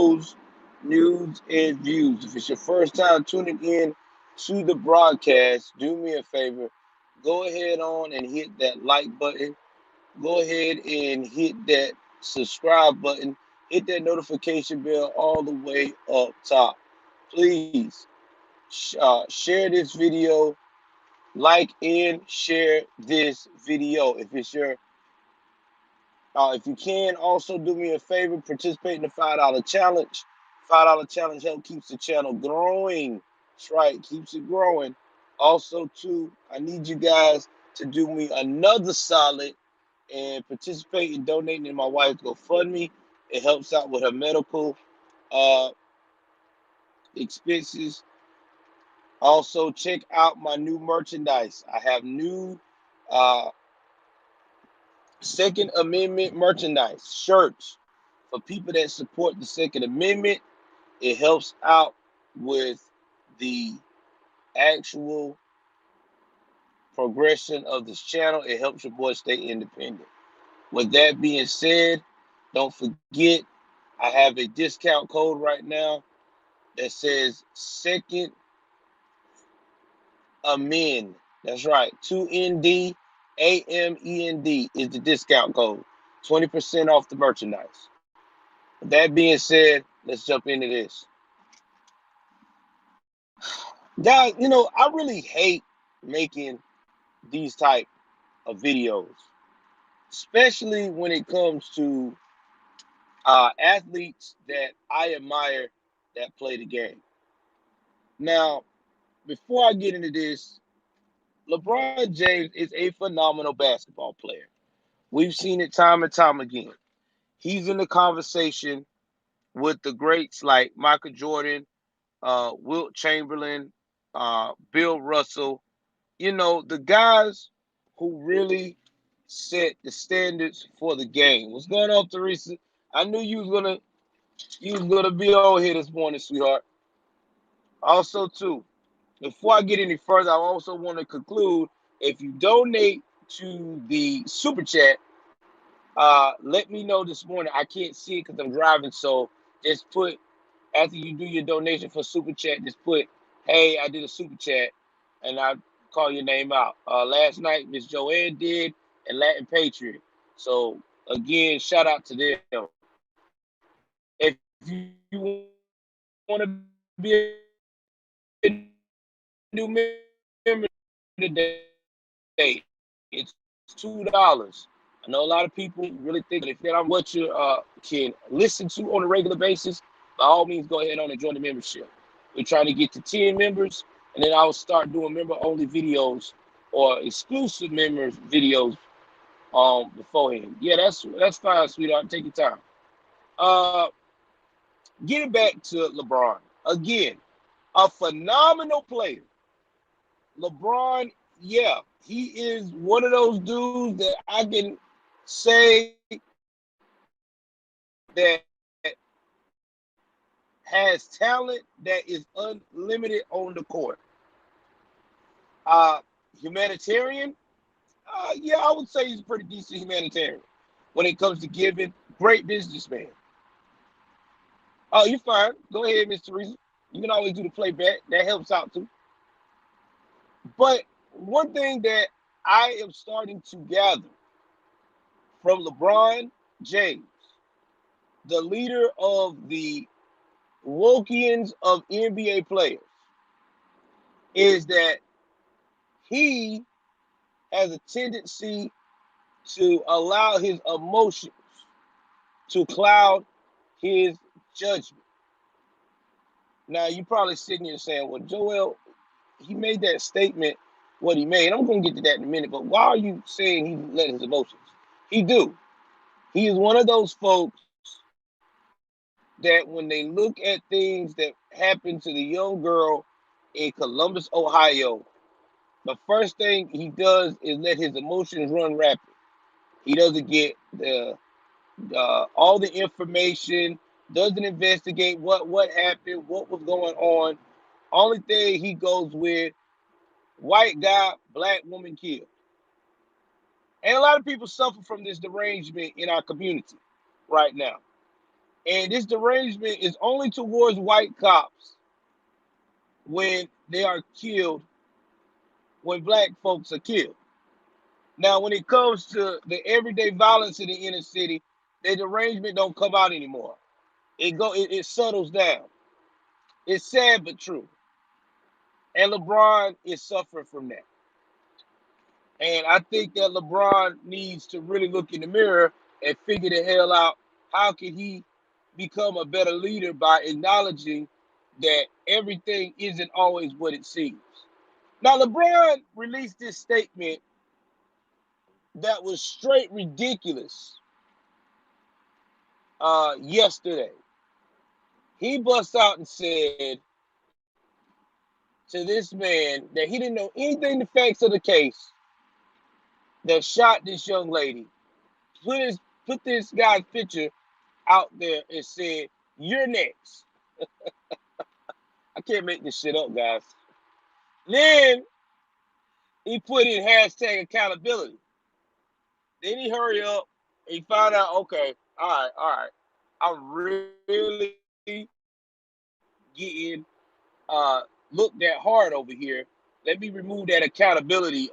videos, news, and views. If it's your first time tuning in to the broadcast, do me a favor. Go ahead on and hit that like button. Go ahead and hit that subscribe button. Hit that notification bell all the way up top. Please share this video, like and share this video. If you can, also do me a favor, participate in the $5 challenge. $5 challenge help keeps the channel growing. That's right, keeps it growing. Also, too, I need you guys to do me another solid and participate in donating in my wife's GoFundMe. It helps out with her medical uh, expenses. Also, check out my new merchandise. I have new uh, Second Amendment merchandise, shirts for people that support the Second Amendment. It helps out with the actual progression of this channel. It helps your boy stay independent. With that being said, don't forget, I have a discount code right now that says Second Amend. That's right, 2ND AMEND is the discount code. 20% off the merchandise. With that being said, let's jump into this. Guys, I really hate making these type of videos, especially when it comes to athletes that I admire that play the game. Now, before I get into this, LeBron James is a phenomenal basketball player. We've seen it time and time again. He's in the conversation with the greats like Michael Jordan, Wilt Chamberlain, Bill Russell, the guys who really set the standards for the game. What's going on, Teresa? I knew you was gonna be on here this morning, sweetheart. Also, too, before I get any further, I also want to conclude. If you donate to the super chat, let me know this morning. I can't see it because I'm driving, so just put after you do your donation for super chat, just put, "Hey, I did a super chat," and I call your name out. Last night, Miss Joanne did, and Latin Patriot. So again, shout out to them. If you want to be a new member today, it's $2. I know a lot of people really think that if that I'm what you can listen to on a regular basis, by all means, go ahead on and join the membership. We're trying to get to 10 members, and then I'll start doing member-only videos or exclusive members videos beforehand. Yeah, that's fine, sweetheart. Take your time. Uh, Getting back to LeBron again, a phenomenal player. LeBron, yeah, he is one of those dudes that I can say that has talent that is unlimited on the court. Uh, Humanitarian, yeah, I would say he's a pretty decent humanitarian when it comes to giving. Great businessman. Oh, you're fine. Go ahead, Miss Teresa. You can always do the playback. That helps out too. But one thing that I am starting to gather from LeBron James, the leader of the Wokians of NBA players, is that he has a tendency to allow his emotions to cloud his judgment. Now, you're probably sitting here saying, well, Joel, he made that statement, what he made. I'm going to get to that in a minute, but why are you saying he let his emotions? He do. He is one of those folks that when they look at things that happened to the young girl in Columbus, Ohio, the first thing he does is let his emotions run rapid. He doesn't get the all the information, doesn't investigate what happened, what was going on. Only thing he goes with, white guy, black woman killed. And a lot of people suffer from this derangement in our community right now. And this derangement is only towards white cops when they are killed, when black folks are killed. Now, when it comes to the everyday violence in the inner city, the derangement don't come out anymore. It settles down. It's sad but true. And LeBron is suffering from that. And I think that LeBron needs to really look in the mirror and figure the hell out how can he become a better leader by acknowledging that everything isn't always what it seems. Now, LeBron released this statement that was straight ridiculous yesterday. He bust out and said to this man that he didn't know anything the facts of the case that shot this young lady. Put this guy's picture out there and said, "You're next." I can't make this shit up, guys. Then he put in hashtag accountability. Then he hurry up and he found out, okay, all right. I'm really getting looked at hard over here. Let me remove that accountability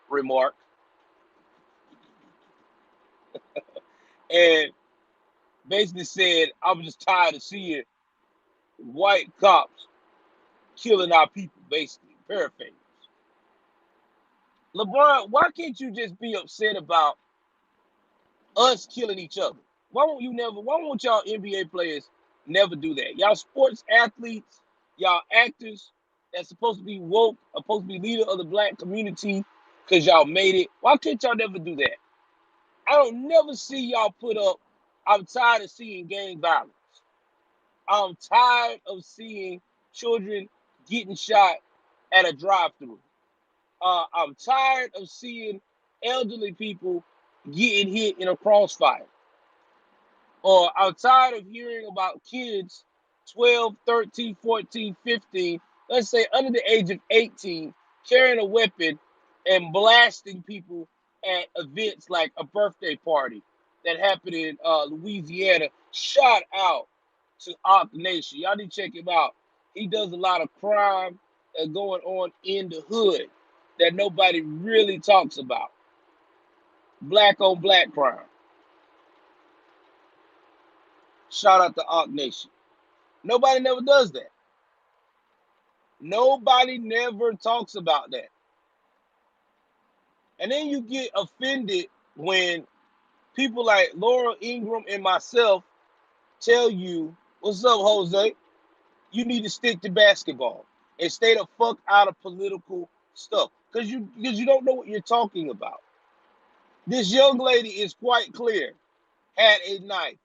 remark. And basically said, I'm just tired of seeing white cops killing our people, basically. Paraphrase. LeBron, why can't you just be upset about us killing each other? Why won't y'all NBA players never do that? Y'all sports athletes, y'all actors that's supposed to be woke, supposed to be leader of the black community because y'all made it. Why can't y'all never do that? I don't never see y'all put up, I'm tired of seeing gang violence. I'm tired of seeing children getting shot at a drive-through. I'm tired of seeing elderly people getting hit in a crossfire. Or I'm tired of hearing about kids 12, 13, 14, 15, let's say under the age of 18, carrying a weapon and blasting people at events like a birthday party that happened in Louisiana. Shout out to Arc Nation. Y'all need to check him out. He does a lot of crime that's going on in the hood that nobody really talks about. Black on black crime. Shout out to Arc Nation. Nobody never does that. Nobody never talks about that. And then you get offended when people like Laura Ingram and myself tell you, what's up, Jose? You need to stick to basketball and stay the fuck out of political stuff. Because you don't know what you're talking about. This young lady is quite clear, had a knife.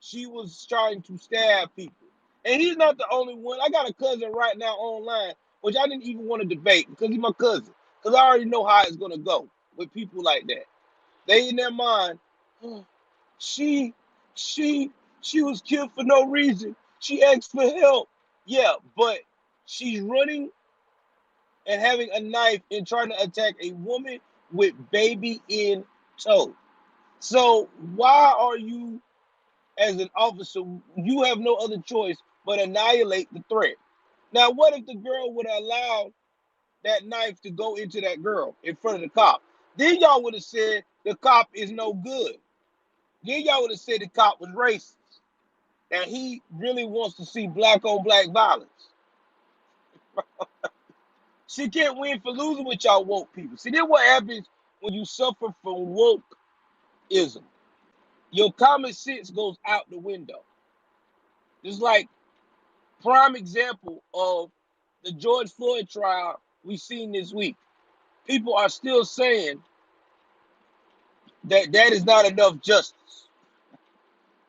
She was trying to stab people. And he's not the only one. I got a cousin right now online, which I didn't even want to debate because he's my cousin. Because I already know how it's going to go with people like that. They in their mind, oh, she, she was killed for no reason. She asked for help. Yeah, but she's running and having a knife and trying to attack a woman with baby in tow. So why are you, as an officer, you have no other choice but annihilate the threat? Now, what if the girl would allow that knife to go into that girl in front of the cop? Then y'all would have said the cop is no good. Then y'all would have said the cop was racist. That he really wants to see black on black violence. She can't win for losing with y'all woke people. See, then what happens when you suffer from wokeism? Your common sense goes out the window. It's like prime example of the George Floyd trial we've seen this week. People are still saying that that is not enough justice.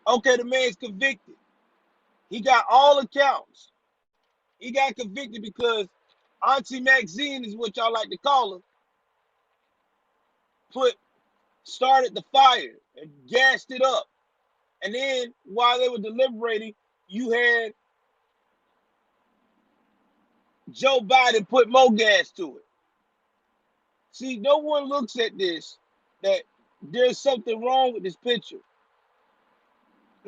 Okay, the man's convicted. He got all accounts. He got convicted because Auntie Maxine is what y'all like to call her. Started the fire and gassed it up. And then while they were deliberating, you had Joe Biden put more gas to it. See, no one looks at this, that there's something wrong with this picture.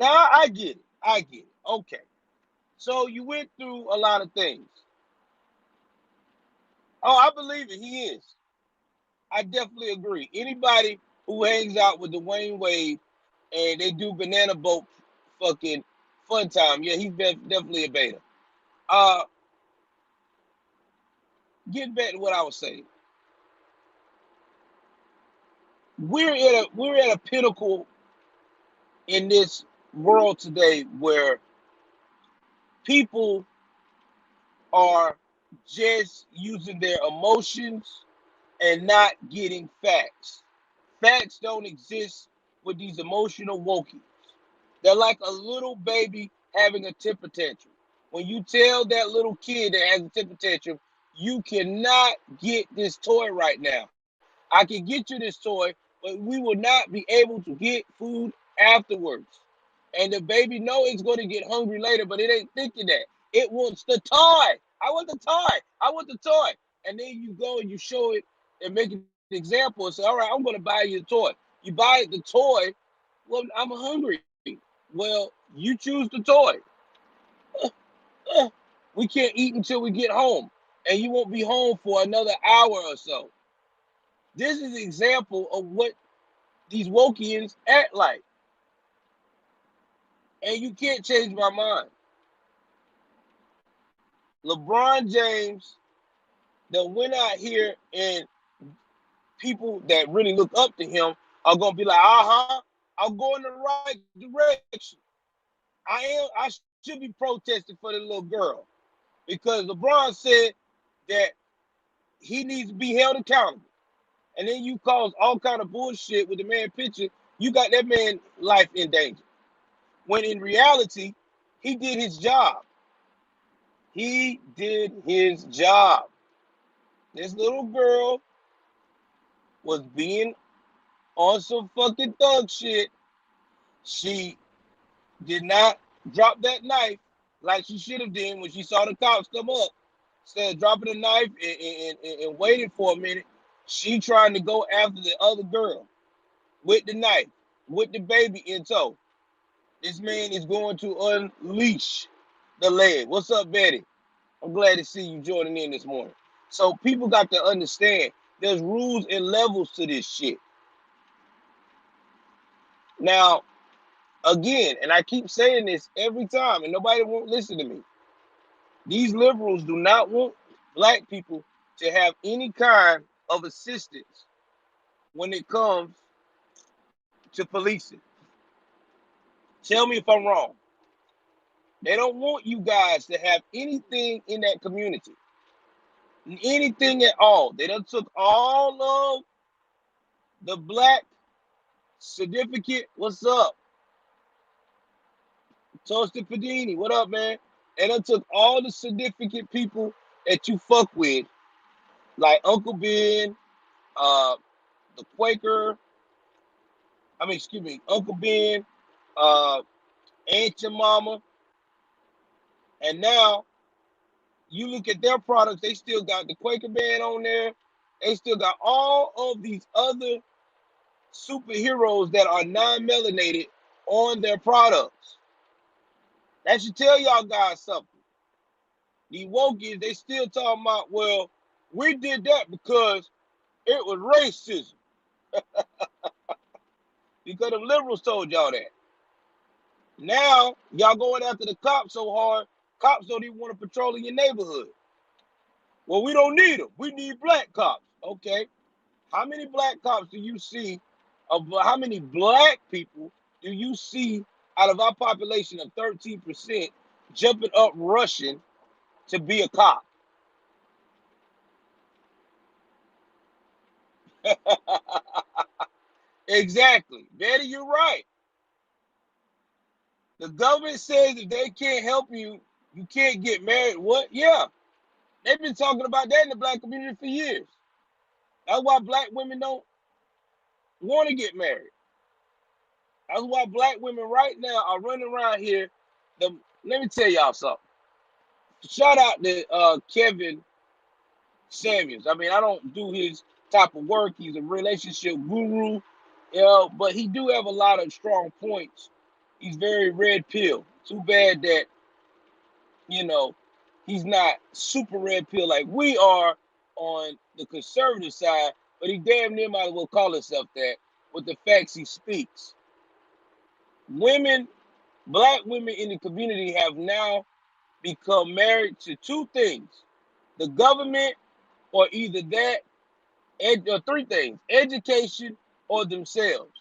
Now I get it. I get it. Okay. So you went through a lot of things. Oh, I believe it. He is. I definitely agree. Anybody who hangs out with Dwayne Wade and they do banana boat fucking fun time, yeah, he's definitely a beta. Uh, Getting back to what I was saying, we're at a pinnacle in this world today where people are just using their emotions and not getting facts. Facts don't exist with these emotional wokies. They're like a little baby having a temper tantrum. When you tell that little kid that has a temper tantrum, you cannot get this toy right now. I can get you this toy, but we will not be able to get food afterwards. And the baby know it's going to get hungry later, but it ain't thinking that. It wants the toy. I want the toy. I want the toy. And then you go and you show it and make an example and say, all right, I'm going to buy you the toy. You buy the toy. Well, I'm hungry. Well, you choose the toy. Uh, we can't eat until we get home. And you won't be home for another hour or so. This is an example of what these Wokians act like. And you can't change my mind. LeBron James that went out here and people that really look up to him are gonna be like, uh-huh, I'm going the right direction. I should be protesting for the little girl. Because LeBron said that he needs to be held accountable. And then you cause all kind of bullshit with the man picture, you got that man's life in danger. When in reality, he did his job. He did his job. This little girl was being on some fucking thug shit. She did not drop that knife like she should have done when she saw the cops come up. Instead of dropping the knife and waiting for a minute, she trying to go after the other girl with the knife, with the baby in tow. This man is going to unleash the leg. What's up, Betty? I'm glad to see you joining in this morning. So people got to understand there's rules and levels to this shit. Now, again, and I keep saying this every time, and nobody won't listen to me. These liberals do not want black people to have any kind of assistance when it comes to policing. Tell me if I'm wrong. They don't want you guys to have anything in that community, anything at all. They done took all of the black certificate. What's up? Toasted Padini, what up, man? And I took all the significant people that you fuck with, like Uncle Ben, uh, the Quaker, excuse me, Uncle Ben, uh, Aunt your mama, and now you look at their products, they still got the Quaker band on there. They still got all of these other superheroes that are non-melanated on their products. That should tell y'all guys something. The wokies, they still talking about, well, we did that because it was racism. Because the liberals told y'all that. Now, y'all going after the cops so hard, cops don't even want to patrol in your neighborhood. Well, we don't need them. We need black cops. Okay. How many black cops do you see? How many black people do you see out of our population of 13% jumping up rushing to be a cop? Exactly. Betty, you're right. The government says if they can't help you, you can't get married. What? Yeah. They've been talking about that in the black community for years. That's why black women don't want to get married. That's why black women right now are running around here. Let me tell y'all something. Shout out to Kevin Samuels. I mean, I don't do his type of work. He's a relationship guru, but he do have a lot of strong points He's very red pill. Too bad that, you know, he's not super red pill like we are on the conservative side, but he damn near might as well call himself that with the facts he speaks. Women, black women in the community have now become married to two things: the government, or either that, or three things: education or themselves,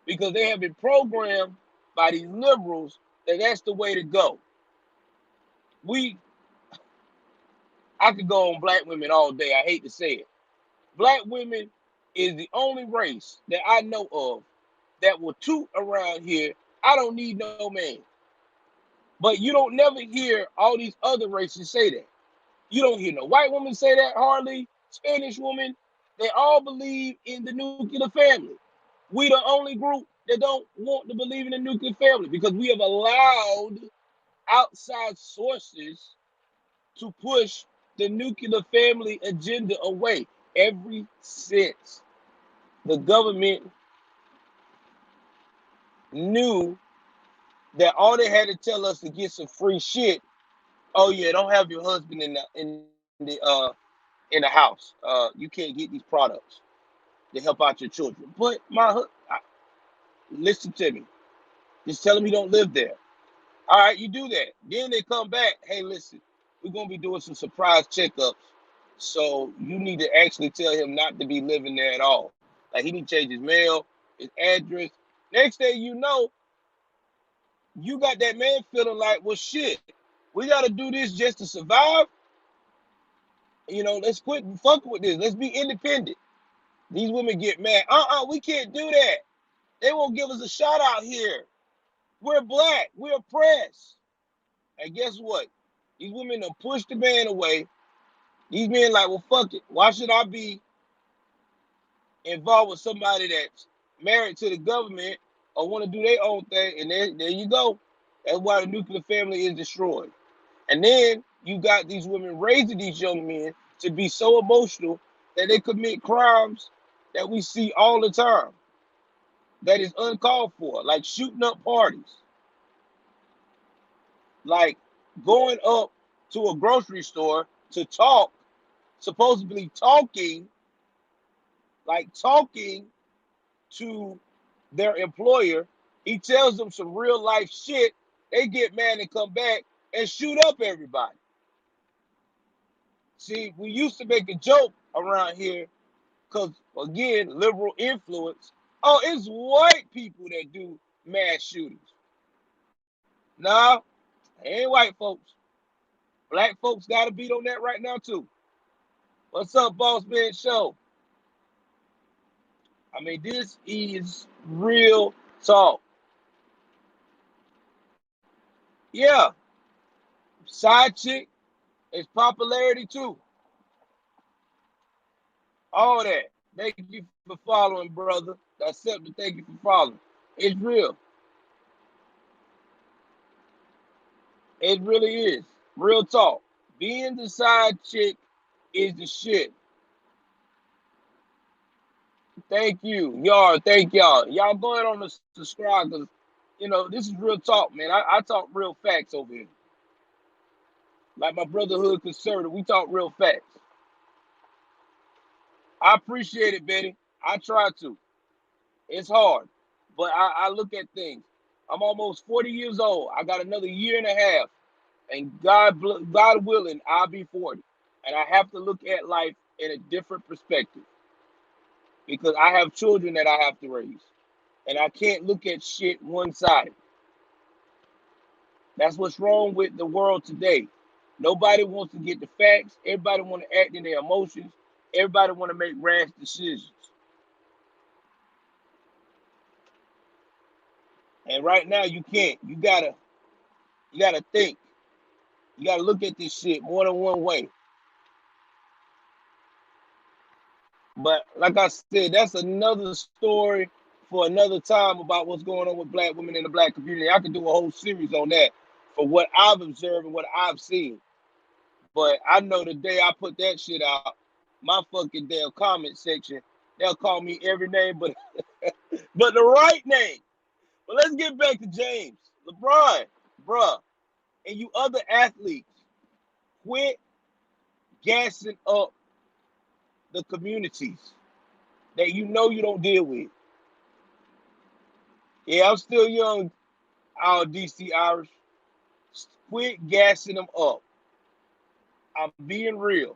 because they have been programmed by these liberals that that's the way to go. We, I could go on black women all day. I hate to say it. Black women is the only race that I know of that will toot around here. I don't need no man. But you don't never hear all these other races say that. You don't hear no white woman say that, hardly. Spanish woman. They all believe in the nuclear family. We the only group that don't want to believe in the nuclear family because we have allowed outside sources to push the nuclear family agenda away ever since the government knew that all they had to tell us to get some free shit. Oh yeah, don't have your husband in the house. You can't get these products to help out your children. But listen to me. Just tell him you don't live there. All right, you do that. Then they come back. Hey, listen, we're gonna be doing some surprise checkups. So you need to actually tell him not to be living there at all. Like he need to change his mail, his address. Next thing you know, you got that man feeling like, well, shit, we got to do this just to survive. Let's quit fucking with this. Let's be independent. These women get mad. We can't do that. They won't give us a shot out here. We're black. We're oppressed. And guess what? These women done push the man away. These men like, well, fuck it. Why should I be involved with somebody that's married to the government or want to do their own thing? And there you go. That's why the nuclear family is destroyed. And then you got these women raising these young men to be so emotional that they commit crimes that we see all the time that is uncalled for, like shooting up parties, like going up to a grocery store to talk, supposedly talking, like talking to their employer. He tells them some real life shit. They get mad and come back and shoot up everybody. See, we used to make a joke around here because, again, liberal influence. Oh, it's white people that do mass shootings. No, ain't white folks. Black folks got to beat on that right now, too. What's up, Boss Man Show? I mean, this is real talk. Yeah, side chick is popularity, too. All that. Thank you for following, brother. Thank you for following. It's real. It really is. Real talk. Being the side chick is the shit. Thank you. Y'all, thank y'all. Y'all go ahead on the subscribe because, this is real talk, man. I talk real facts over here. Like my brotherhood conservative, we talk real facts. I appreciate it, Betty. I try to. It's hard, but I look at things. I'm almost 40 years old. I got another year and a half, and God willing, I'll be 40. And I have to look at life in a different perspective because I have children that I have to raise, and I can't look at shit one-sided. That's what's wrong with the world today. Nobody wants to get the facts. Everybody want to act in their emotions. Everybody want to make rash decisions. And right now you can't. You gotta think. You gotta look at this shit more than one way. But like I said, that's another story for another time about what's going on with black women in the black community. I could do a whole series on that for what I've observed and what I've seen. But I know the day I put that shit out, my fucking damn comment section, they'll call me every name but but the right name. But let's get back to James. LeBron, bruh, and you other athletes, quit gassing up the communities that you know you don't deal with. Yeah, I'm still young, our DC Irish. Quit gassing them up. I'm being real.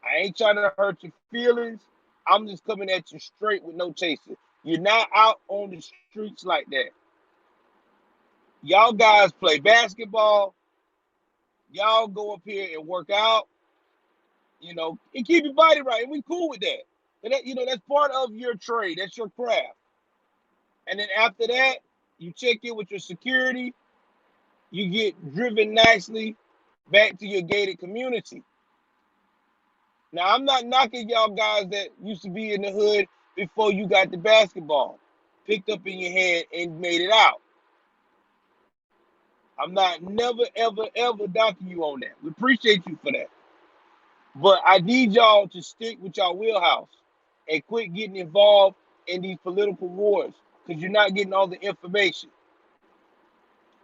I ain't trying to hurt your feelings. I'm just coming at you straight with no chaser. You're not out on the streets like that. Y'all guys play basketball. Y'all go up here and work out, and keep your body right. And we cool with that. And that's part of your trade. That's your craft. And then after that, you check in with your security. You get driven nicely back to your gated community. Now, I'm not knocking y'all guys that used to be in the hood before you got the basketball picked up in your hand and made it out. I'm not never, ever, ever knocking you on that. We appreciate you for that. But I need y'all to stick with y'all wheelhouse and quit getting involved in these political wars because you're not getting all the information.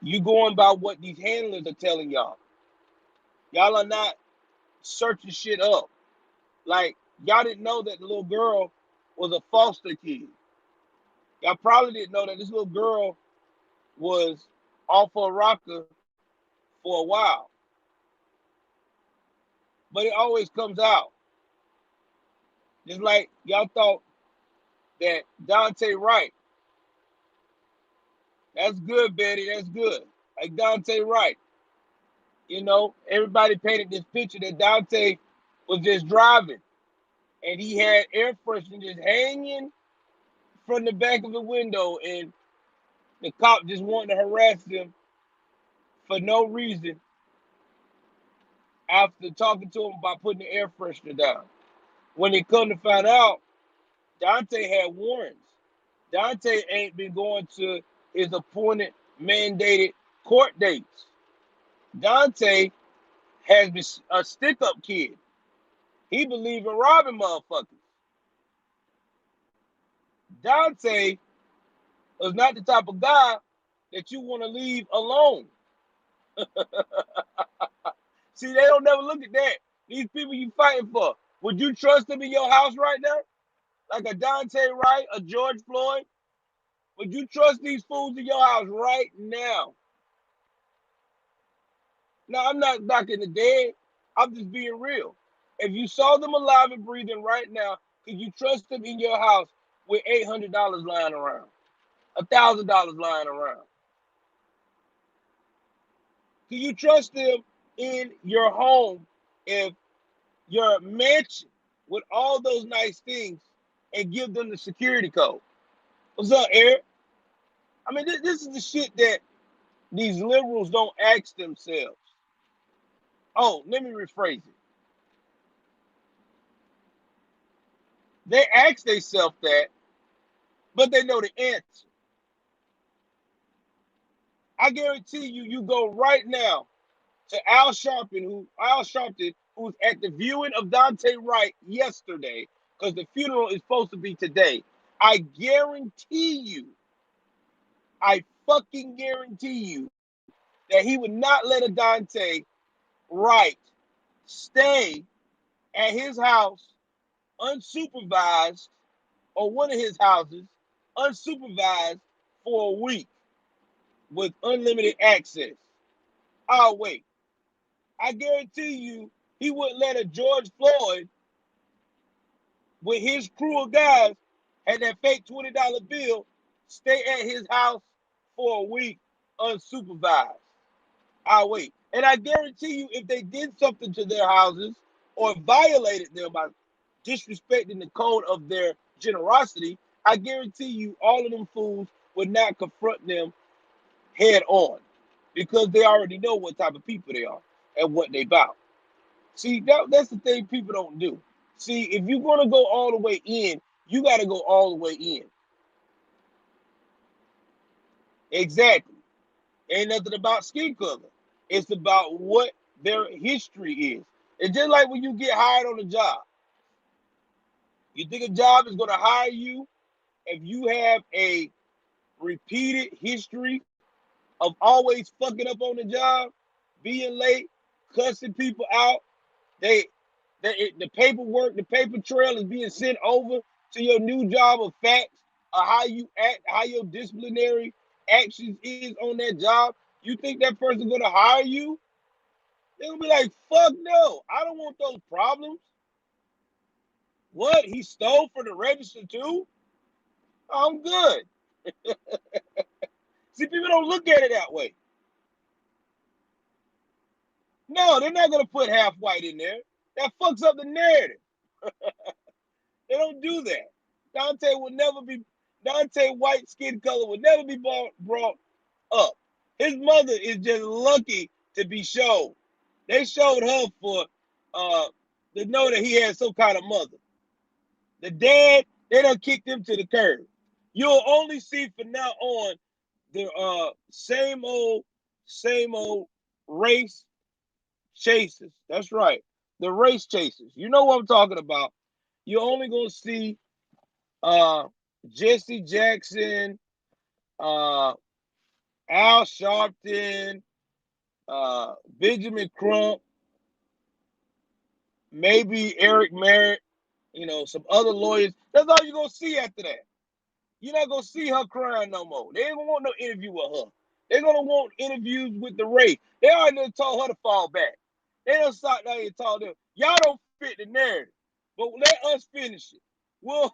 You going by what these handlers are telling y'all. Y'all are not searching shit up. Like, y'all didn't know that the little girl was a foster kid. Y'all probably didn't know that this little girl was off her rocker for a while. But it always comes out. Just like y'all thought that Dante Wright. That's good, Betty. That's good. Like Dante Wright. Everybody painted this picture that Dante was just driving and he had air freshener just hanging from the back of the window and the cop just wanted to harass him for no reason after talking to him about putting the air freshener down. When they come to find out, Dante had warrants. Dante ain't been going to his appointed mandated court dates. Dante has been a stick-up kid. He believe in robbing motherfuckers. Dante is not the type of guy that you want to leave alone. See, they don't never look at that. These people you fighting for, would you trust them in your house right now? Like a Dante Wright, a George Floyd? Would you trust these fools in your house right now? Now, I'm not knocking the dead. I'm just being real. If you saw them alive and breathing right now, could you trust them in your house with $800 lying around? $1,000 lying around? Can you trust them in your home if your mansion with all those nice things and give them the security code? What's up, Eric? I mean, this is the shit that these liberals don't ask themselves. Oh, let me rephrase it. They ask themselves that, but they know the answer. I guarantee you, you go right now to Al Sharpton, who's at the viewing of Dante Wright yesterday, because the funeral is supposed to be today. I guarantee you, I fucking guarantee you that he would not let a Dante Wright stay at his house unsupervised, or one of his houses unsupervised for a week with unlimited access. Oh, wait. I guarantee you he wouldn't let a George Floyd with his crew of guys and that fake $20 bill stay at his house for a week unsupervised. I'll wait. And I guarantee you, if they did something to their houses or violated them by disrespecting the code of their generosity, I guarantee you all of them fools would not confront them head on because they already know what type of people they are and what they about. See, that's the thing people don't do. See, if you're going to go all the way in, you got to go all the way in. Exactly. Ain't nothing about skin color. It's about what their history is. It's just like when you get hired on a job. You think a job is going to hire you if you have a repeated history of always fucking up on the job, being late, cussing people out. They, the paperwork, the paper trail is being sent over to your new job of facts of how you act, how your disciplinary actions is on that job. You think that person gonna hire you? They'll be like, fuck no, I don't want those problems. What? He stole from the register too? I'm good. See, people don't look at it that way. No, they're not gonna put half white in there. That fucks up the narrative. They don't do that. Dante will never be Dante white skin color will never be brought up. His mother is just lucky to be shown. They showed her for uh to know that he had some kind of mother. The dad, they done kicked him to the curb. You'll only see from now on the same old race chasers. That's right. The race chasers. You know what I'm talking about. You're only gonna see uh Jesse Jackson, uh Al Sharpton, Benjamin Crump, maybe Eric Merritt, some other lawyers. That's all you're gonna see after that. You're not gonna see her crying no more. They ain't gonna want no interview with her. They're gonna want interviews with the Ray. They already done told her to fall back. They done sat down and told them, y'all don't fit the narrative. But let us finish it. We'll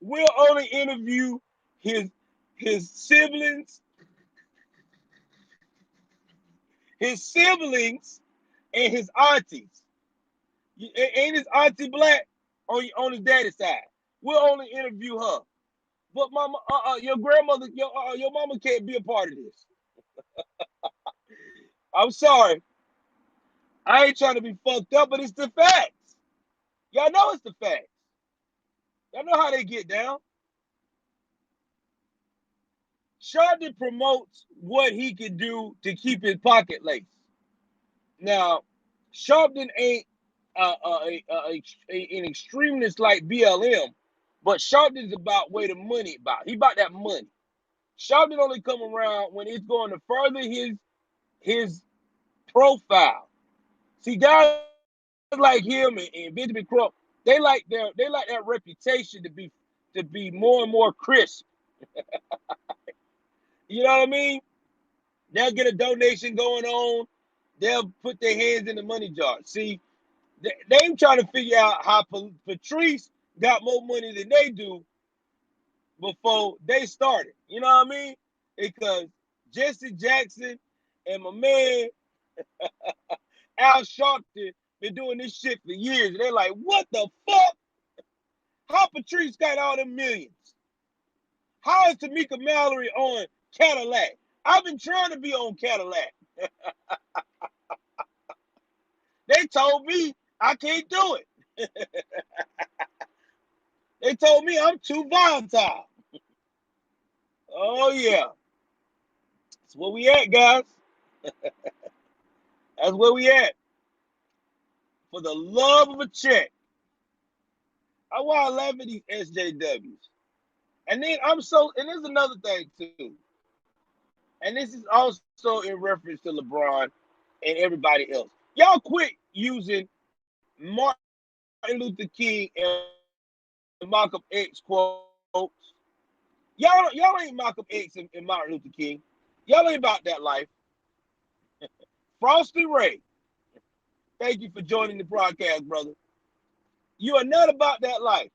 we'll only interview his his siblings, his siblings, and his aunties. Ain't his auntie black on his daddy's side? We'll only interview her. But mama, your grandmother, your mama can't be a part of this. I'm sorry. I ain't trying to be fucked up, but it's the facts. Y'all know it's the facts. Y'all know how they get down. Sharpton promotes what he can do to keep his pocket laced. Now, Sharpton ain't an extremist like BLM, but Sharpton's about where the money about. He about that money. Sharpton only come around when it's going to further his profile. See, guys like him and Benjamin Crump, they like that reputation to be more and more crisp. You know what I mean? They'll get a donation going on. They'll put their hands in the money jar. See, they ain't trying to figure out how Patrice got more money than they do before they started. You know what I mean? Because Jesse Jackson and my man Al Sharpton been doing this shit for years. And they're like, what the fuck? How Patrice got all them millions? How is Tamika Mallory on Cadillac? I've been trying to be on Cadillac. They told me I can't do it. They told me I'm too volatile. Oh, yeah. That's where we at, guys. That's where we at. For the love of a check. I want to laugh at these SJWs. And then and there's another thing too. And this is also in reference to LeBron and everybody else. Y'all quit using Martin Luther King and Malcolm X quotes. Y'all ain't Malcolm X and Martin Luther King. Y'all ain't about that life. Frosty Ray, thank you for joining the broadcast, brother. You are not about that life.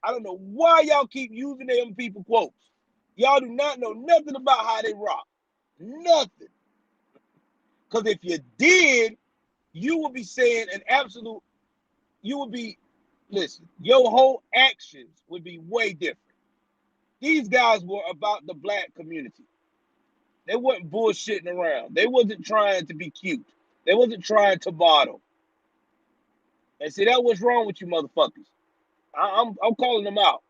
I don't know why y'all keep using them people quotes. Y'all do not know nothing about how they rock. Nothing. Because if you did, you would be saying listen, your whole actions would be way different. These guys were about the black community. They wasn't bullshitting around. They wasn't trying to be cute. They wasn't trying to bottle. And see, that's what's wrong with you motherfuckers. I'm calling them out.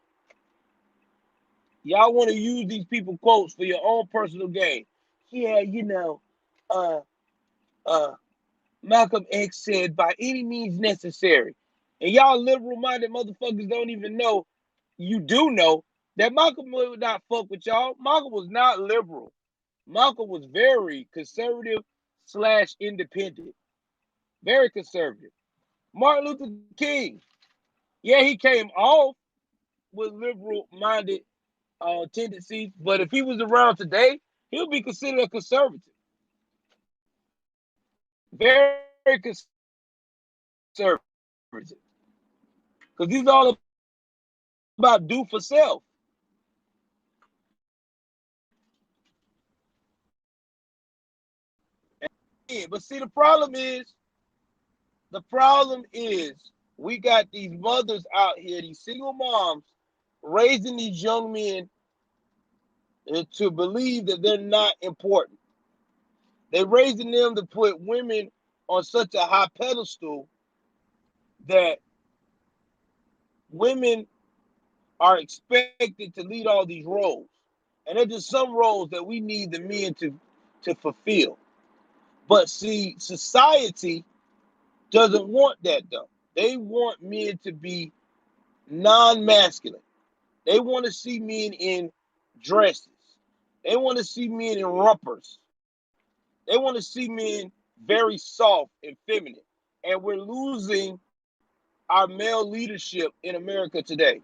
Y'all want to use these people quotes for your own personal gain. Yeah, uh, uh, Malcolm X said, by any means necessary. And y'all liberal-minded motherfuckers don't even know. You do know That Malcolm would not fuck with y'all. Malcolm was not liberal. Malcolm was very conservative slash independent. Very conservative. Martin Luther King, yeah, he came off with liberal minded tendencies, but if he was around today, he'll be considered a conservative. Very conservative. Because he's all about do for self. But see, the problem is, we got these mothers out here, these single moms, raising these young men to believe that they're not important. They're raising them to put women on such a high pedestal that women are expected to lead all these roles. And there's just some roles that we need the men to fulfill. But see, society doesn't want that though. They want men to be non-masculine. They want to see men in dresses. They want to see men in rumpers. They want to see men very soft and feminine. And we're losing our male leadership in America today.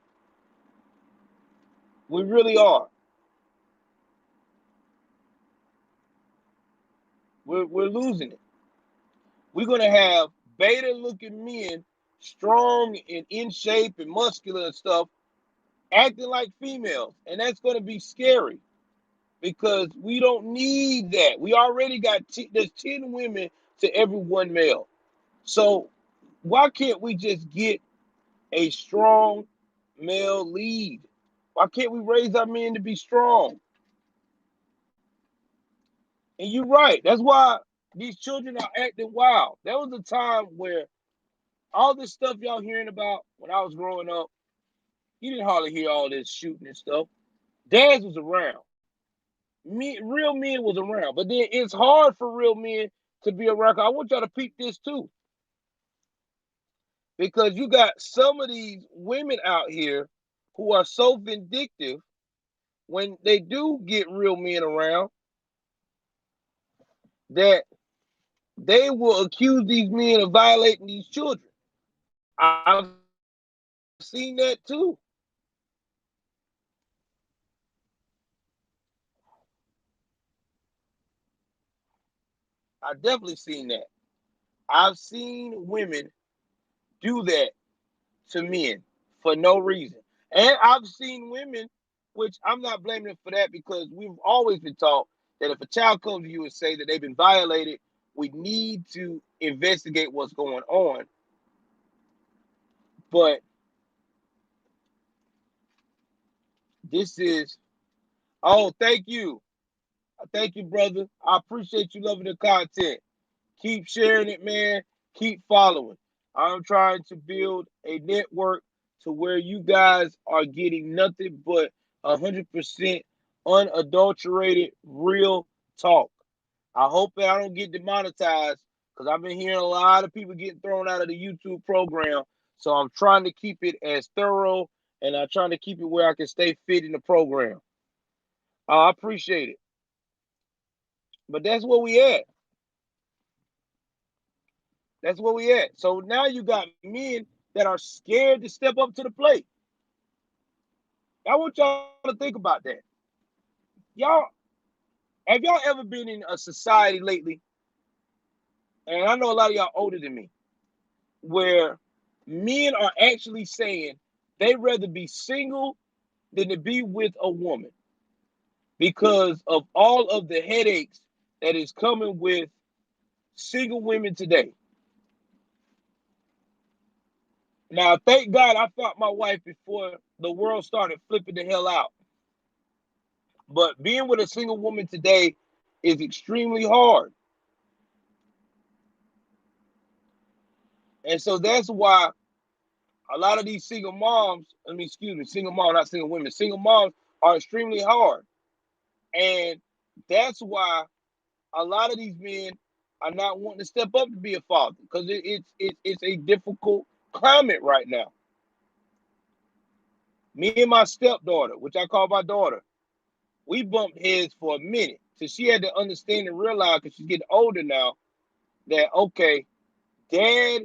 We really are. We're losing it. We're going to have beta looking men, strong and in shape and muscular and stuff, acting like females. And that's going to be scary because we don't need that. We already got, there's 10 women to every one male. So why can't we just get a strong male lead? Why can't we raise our men to be strong? And you're right. That's why these children are acting wild. There was a time where all this stuff y'all hearing about when I was growing up, you didn't hardly hear all this shooting and stuff. Dads was around. Real men was around. But then it's hard for real men to be around. I want y'all to peep this too. Because you got some of these women out here who are so vindictive when they do get real men around that they will accuse these men of violating these children. I've seen that too. I've definitely seen that. I've seen women do that to men for no reason. And I've seen women, which I'm not blaming them for that because we've always been taught that if a child comes to you and say that they've been violated, we need to investigate what's going on. But this is, oh, thank you. Thank you, brother. I appreciate you loving the content. Keep sharing it, man. Keep following. I'm trying to build a network to where you guys are getting nothing but 100% unadulterated, real talk. I hope that I don't get demonetized because I've been hearing a lot of people getting thrown out of the YouTube program. So I'm trying to keep it as thorough and I'm trying to keep it where I can stay fit in the program. I appreciate it. But that's where we at. That's where we at. So now you got men that are scared to step up to the plate. I want y'all to think about that. Y'all, have y'all ever been in a society lately? And I know a lot of y'all older than me, where men are actually saying they'd rather be single than to be with a woman because of all of the headaches that is coming with single women today. Now, thank God I found my wife before the world started flipping the hell out. But being with a single woman today is extremely hard. And so that's why a lot of these single moms, single mom, not single women, single moms are extremely hard. And that's why a lot of these men are not wanting to step up to be a father because it's a difficult climate right now. Me and my stepdaughter, which I call my daughter, we bumped heads for a minute. So she had to understand and realize, because she's getting older now, that, okay, dad,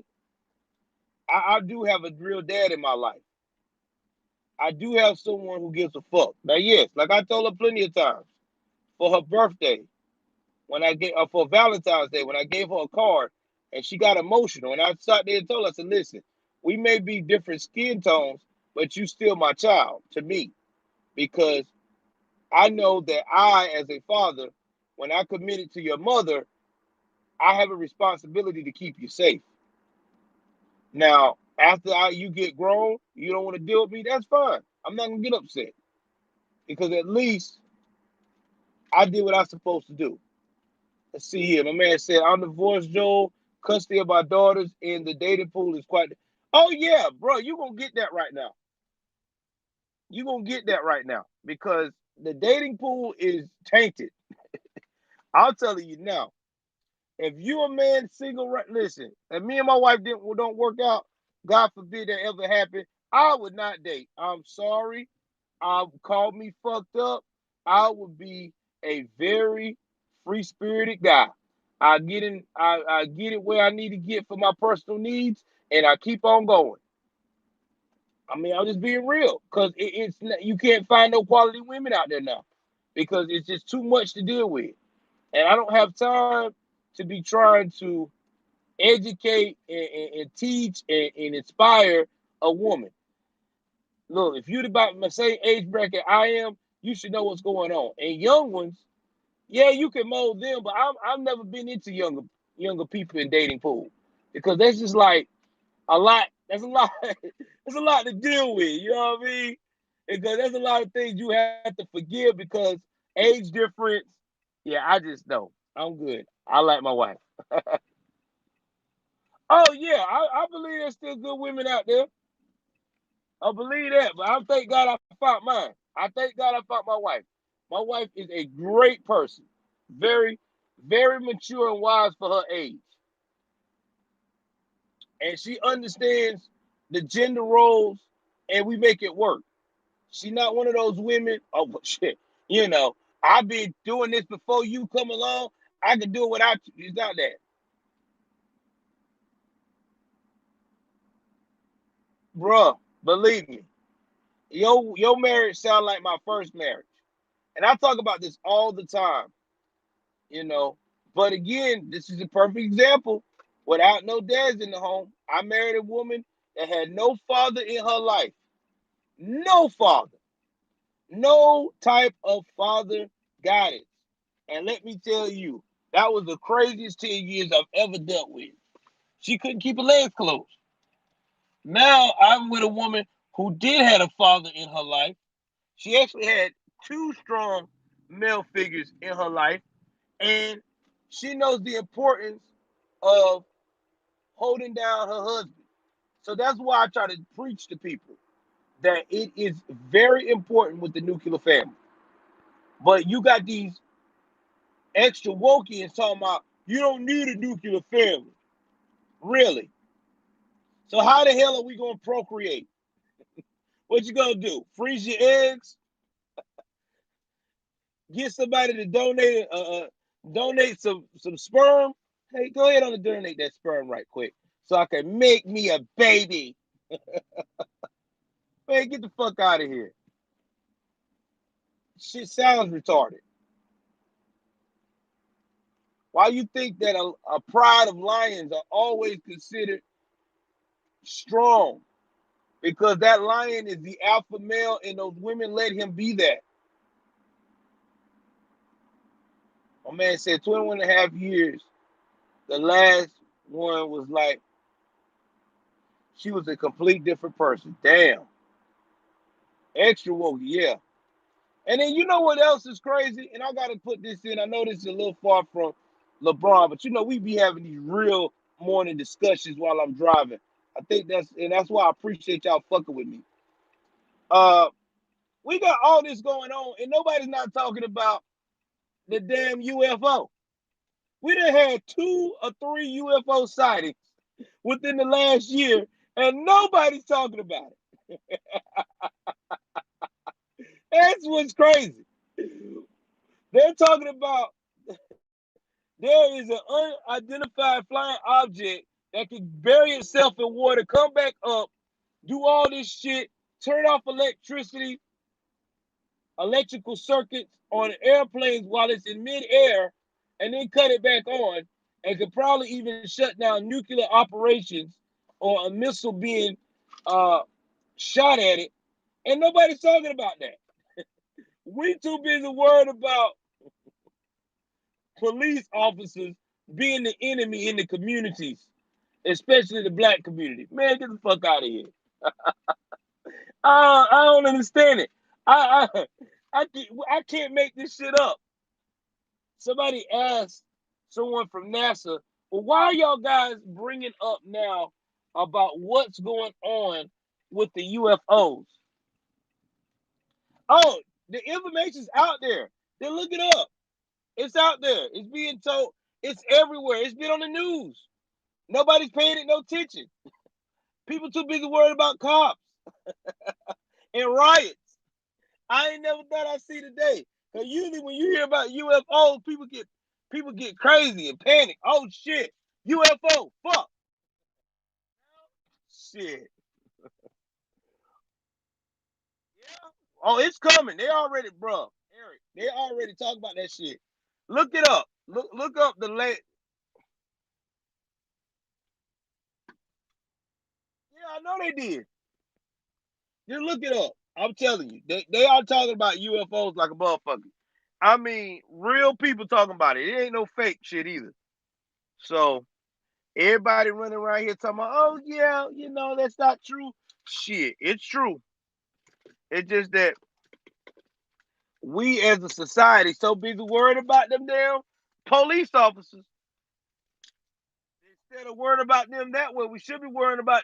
I do have a real dad in my life. I do have someone who gives a fuck. Now, yes, like I told her plenty of times, for her birthday, when I gave for Valentine's Day, when I gave her a card, and she got emotional, and I sat there and told her, I said, listen, we may be different skin tones, but you still my child to me, because I know that I, as a father, when I committed to your mother, I have a responsibility to keep you safe. Now, you get grown, you don't want to deal with me, that's fine. I'm not gonna get upset, because at least I did what I was supposed to do. Let's see here. My man said, I'm divorced, Joel. Custody of my daughters in the dating pool is quite. Oh, yeah, bro, you're going to get that right now. You're going to get that right now, because the dating pool is tainted. I'll tell you now. If you a man single, right, listen, and me and my wife don't work out, God forbid that ever happen, I would not date. I'm sorry. Call me fucked up. I would be a very free spirited guy. I get it where I need to get for my personal needs, and I keep on going. I mean, I'm just being real, because you can't find no quality women out there now, because it's just too much to deal with, and I don't have time to be trying to educate and teach and inspire a woman. Look, if you're about the same age bracket I am, you should know what's going on. And young ones, yeah, you can mold them, but I've never been into younger people in dating pool, because that's just like a lot. That's a lot. There's a lot to deal with. You know what I mean? Because there's a lot of things you have to forgive, because age difference. Yeah, I just know I'm good. I like my wife. Oh yeah, I believe there's still good women out there. I believe that, but I thank God I found mine. I thank God I found my wife. My wife is a great person, very, very mature and wise for her age, and she understands the gender roles, and we make it work. She's not one of those women. Oh shit, you know, I've been doing this before you come along. I can do it without you. It's not that, bruh. Believe me, your marriage sound like my first marriage, and I talk about this all the time. You know. But again, this is a perfect example. Without no dads in the home, I married a woman that had no father in her life. No father. No type of father guidance. And let me tell you, that was the craziest 10 years I've ever dealt with. She couldn't keep her legs closed. Now I'm with a woman who did have a father in her life. She actually had two strong male figures in her life, and she knows the importance of holding down her husband. So that's why I try to preach to people that it is very important with the nuclear family. But you got these extra wokians talking about you don't need a nuclear family. Really? So how the hell are we gonna procreate? What you gonna do? Freeze your eggs? Get somebody to donate some sperm? Hey, go ahead and donate that sperm right quick, so I can make me a baby. Man, get the fuck out of here. Shit sounds retarded. Why you think that a pride of lions are always considered strong? Because that lion is the alpha male, and those women let him be that. My man said 21 and a half years. The last one was like, she was a complete different person. Damn. Extra woke, yeah. And then you know what else is crazy? And I got to put this in. I know this is a little far from LeBron, but you know, we be having these real morning discussions while I'm driving. That's why I appreciate y'all fucking with me. Uh, we got all this going on, and nobody's not talking about the damn UFO. We done had 2 or 3 UFO sightings within the last year, and nobody's talking about it. That's what's crazy. They're talking about there is an unidentified flying object that can bury itself in water, come back up, do all this shit, turn off electricity, electrical circuits on airplanes while it's in midair, and then cut it back on, and could probably even shut down nuclear operations or a missile being uh, shot at it. And nobody's talking about that. We too busy worried about police officers being the enemy in the communities, especially the black community. Man, get the fuck out of here. I don't understand it. I, I, I can't make this shit up. Somebody asked someone from NASA, well, why are y'all guys bringing up now about what's going on with the UFOs? Oh, the information's out there. Then look it up. It's out there. It's being told. It's everywhere. It's been on the news. Nobody's paying it no attention. People too busy worried about cops and riots. I ain't never thought I'd see today. Cause usually when you hear about UFOs, people get crazy and panic. Oh shit, UFO, fuck, shit. Yeah. Oh, it's coming. They already, bro, Eric. They already talking about that shit. Look it up. Look up the late. Yeah, I know they did. Just look it up. I'm telling you, they are talking about UFOs like a motherfucker. I mean, real people talking about it. It ain't no fake shit either. So everybody running around here talking about, oh yeah, that's not true. Shit, it's true. It's just that we as a society so busy worried about them damn police officers instead of worrying about them that way. We should be worrying about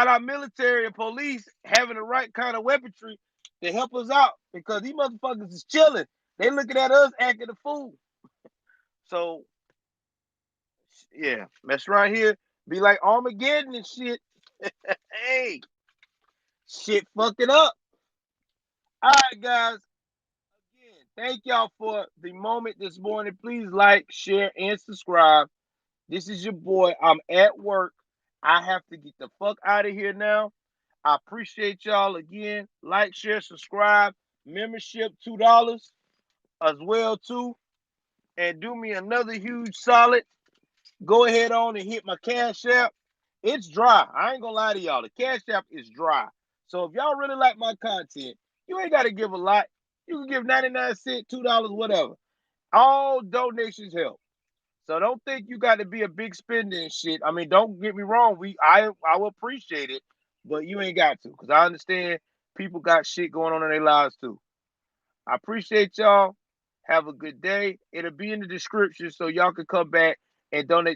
our military and police having the right kind of weaponry to help us out because these motherfuckers is chilling. They looking at us acting a fool. So yeah, that's right here. Be like Armageddon and shit. Hey, shit fucking up. All right, guys. Again, thank y'all for the moment this morning. Please like, share, and subscribe. This is your boy. I'm at work. I have to get the fuck out of here now. I appreciate y'all again. Like, share, subscribe. Membership $2 as well too. And do me another huge solid. Go ahead on and hit my Cash App. It's dry. I ain't gonna lie to y'all. The Cash App is dry. So if y'all really like my content, you ain't gotta give a lot. You can give 99 cents, $2, whatever. All donations help. So don't think you got to be a big spender and shit. I mean, don't get me wrong. I will appreciate it, but you ain't got to because I understand people got shit going on in their lives too. I appreciate y'all. Have a good day. It'll be in the description so y'all can come back and donate to